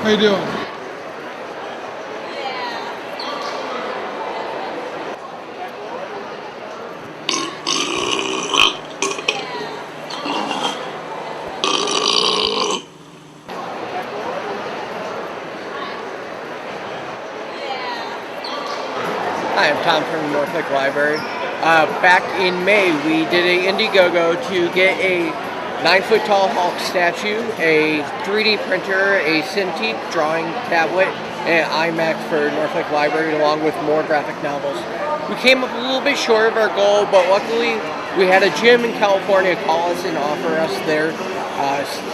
How you doing? Hi, I'm Tom from the Norfolk Library. Back in May, we did a Indiegogo to get a 9-foot tall Hulk statue, a 3D printer, a Cintiq drawing tablet, and an iMac for Norfolk Library, along with more graphic novels. We came up a little bit short of our goal, but luckily we had a gym in California call us and offer us their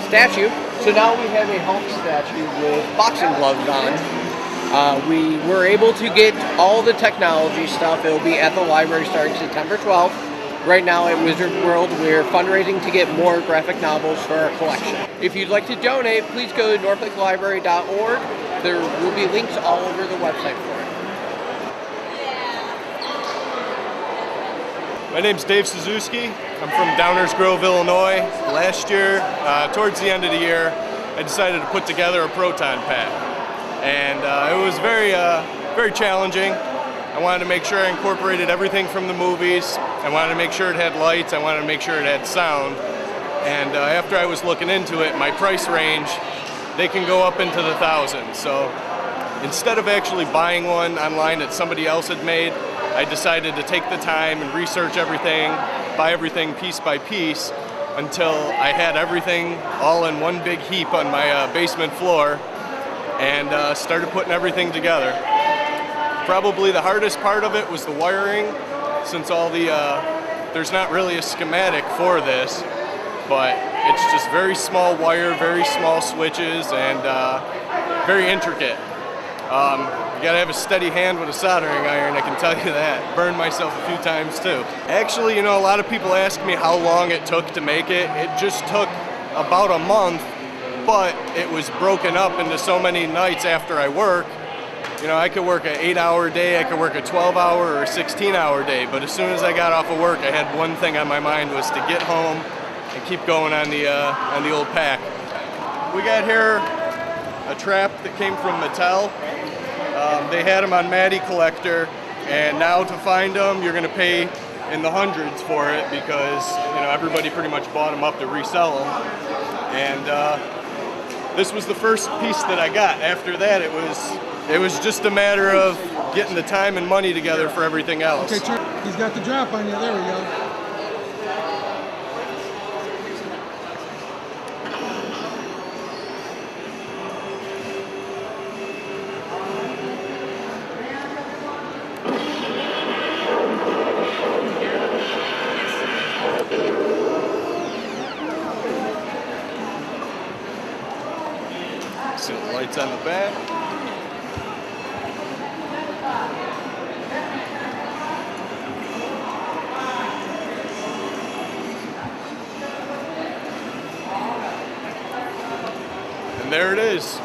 statue. So now we have a Hulk statue with boxing gloves on. We were able to get all the technology stuff. It'll be at the library starting September 12th. Right now at Wizard World, we're fundraising to get more graphic novels for our collection. If you'd like to donate, please go to norfolklibrary.org. There will be links all over the website for it. My name's Dave Suzuki. I'm from Downers Grove, Illinois. Last year, towards the end of the year, I decided to put together a Proton pack. And it was very challenging. I wanted to make sure I incorporated everything from the movies. I wanted to make sure it had lights. I wanted to make sure it had sound. And after I was looking into it, my price range, they can go up into the thousands. So instead of actually buying one online that somebody else had made, I decided to take the time and research everything, buy everything piece by piece, until I had everything all in one big heap on my basement floor, and started putting everything together. Probably the hardest part of it was the wiring, since there's not really a schematic for this, but it's just very small wire, very small switches, and very intricate. You gotta have a steady hand with a soldering iron, I can tell you that. Burned myself a few times too. Actually, a lot of people ask me how long it took to make it. It just took about a month, but it was broken up into so many nights after I work. I could work an 8-hour day, I could work a 12-hour or a 16-hour day, but as soon as I got off of work, I had one thing on my mind, was to get home and keep going on the old pack. We got here a trap that came from Mattel. They had them on Matty Collector, and now to find them, you're gonna pay in the hundreds for it, because everybody pretty much bought them up to resell them. And this was the first piece that I got. After that, it was just a matter of getting the time and money together for everything else. Okay, he's got the drop on you. There we go. See the lights on the back. And there it is.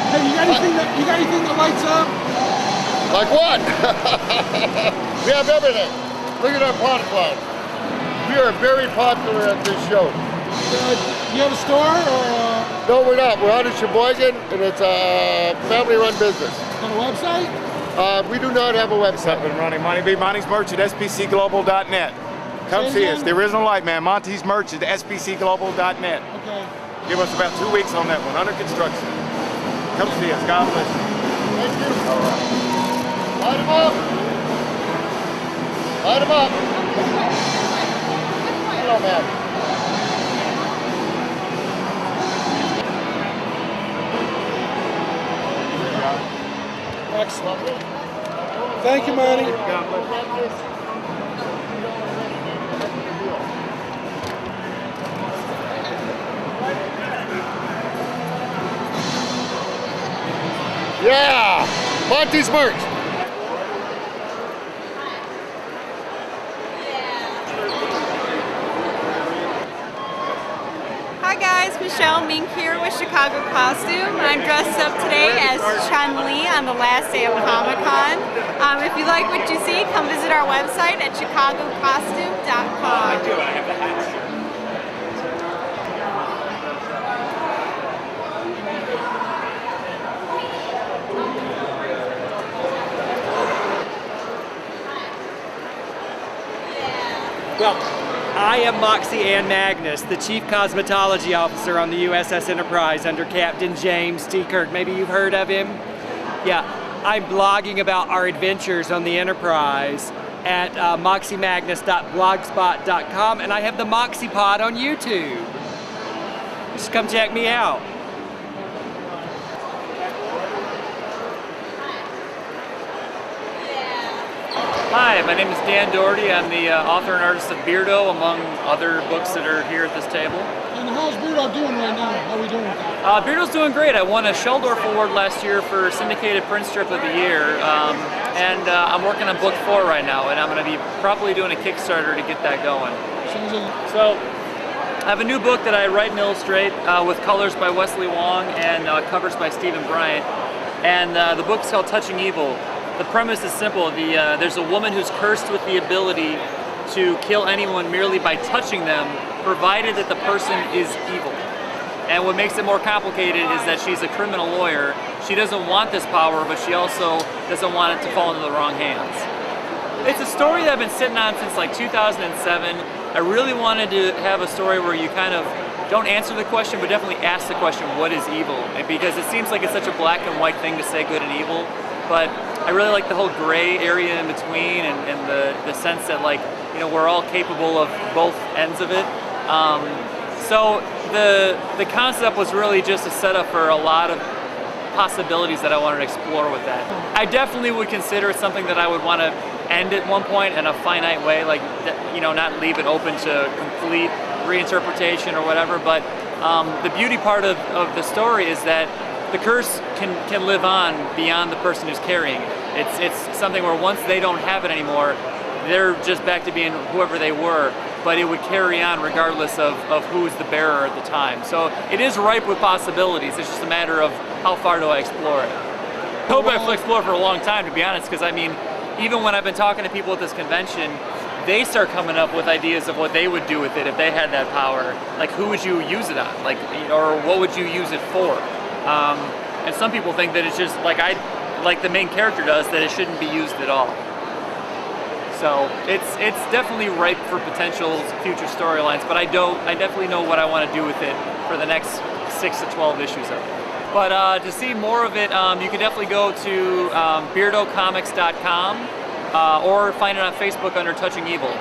Hey, you got anything that lights up? Like what? We have everything. Look at our product line. We are very popular at this show. You have a store or? No, we're not. We're out of Sheboygan, and it's a family-run business. On a website? We do not have a website. Up and running. Monty's merch at spcglobal.net. Come see us. The original light man. Monty's merch at spcglobal.net. Okay. Give us about 2 weeks on that one. Under construction. Come see us. God bless you. Thank you. All right. Light them up. Light them up. Hello, man. Excellent. Thank you, Monty. God bless you. Yeah, Monty's merch. Hi guys, Michelle Mink here with Chicago Costume. I'm dressed up today as Chun-Li on the last day of Comic-Con. If you like what you see, come visit our website at chicagocostume.com. Well, I am Moxie Ann Magnus, the Chief Cosmetology Officer on the USS Enterprise under Captain James T. Kirk. Maybe you've heard of him? Yeah, I'm blogging about our adventures on the Enterprise at moxiemagnus.blogspot.com, and I have the Moxie Pod on YouTube. Just come check me out. Hi, my name is Dan Doherty. I'm the author and artist of Beardo, among other books that are here at this table. And how's Beardo doing right now? How are we doing with that? Beardo's doing great. I won a Sheldorf Award last year for Syndicated Print Strip of the Year, and I'm working on book 4 right now, and I'm going to be probably doing a Kickstarter to get that going. So, I have a new book that I write and illustrate with colors by Wesley Wong and covers by Stephen Bryant, and the book's called Touching Evil. The premise is simple. There's a woman who's cursed with the ability to kill anyone merely by touching them, provided that the person is evil. And what makes it more complicated is that she's a criminal lawyer. She doesn't want this power, but she also doesn't want it to fall into the wrong hands. It's a story that I've been sitting on since like 2007. I really wanted to have a story where you kind of don't answer the question, but definitely ask the question, what is evil? And because it seems like it's such a black and white thing to say good and evil, but I really like the whole gray area in between, and the sense that, like, you know, we're all capable of both ends of it. So the concept was really just a setup for a lot of possibilities that I wanted to explore with that. I definitely would consider it something that I would want to end at one point in a finite way, like, you know, not leave it open to complete reinterpretation or whatever. But the beauty part of the story is that the curse can live on beyond the person who's carrying it. It's something where once they don't have it anymore, they're just back to being whoever they were, but it would carry on regardless of who's the bearer at the time. So it is ripe with possibilities. It's just a matter of how far do I explore it. I hope I've explored for a long time, to be honest, because I mean, even when I've been talking to people at this convention, they start coming up with ideas of what they would do with it if they had that power. Like, who would you use it on? Like, or what would you use it for? And some people think that it's just like the main character does, that it shouldn't be used at all. So it's definitely ripe for potential future storylines, but I definitely know what I want to do with it for the next 6 to 12 issues of it. But to see more of it, you can definitely go to beardocomics.com or find it on Facebook under Touching Evil.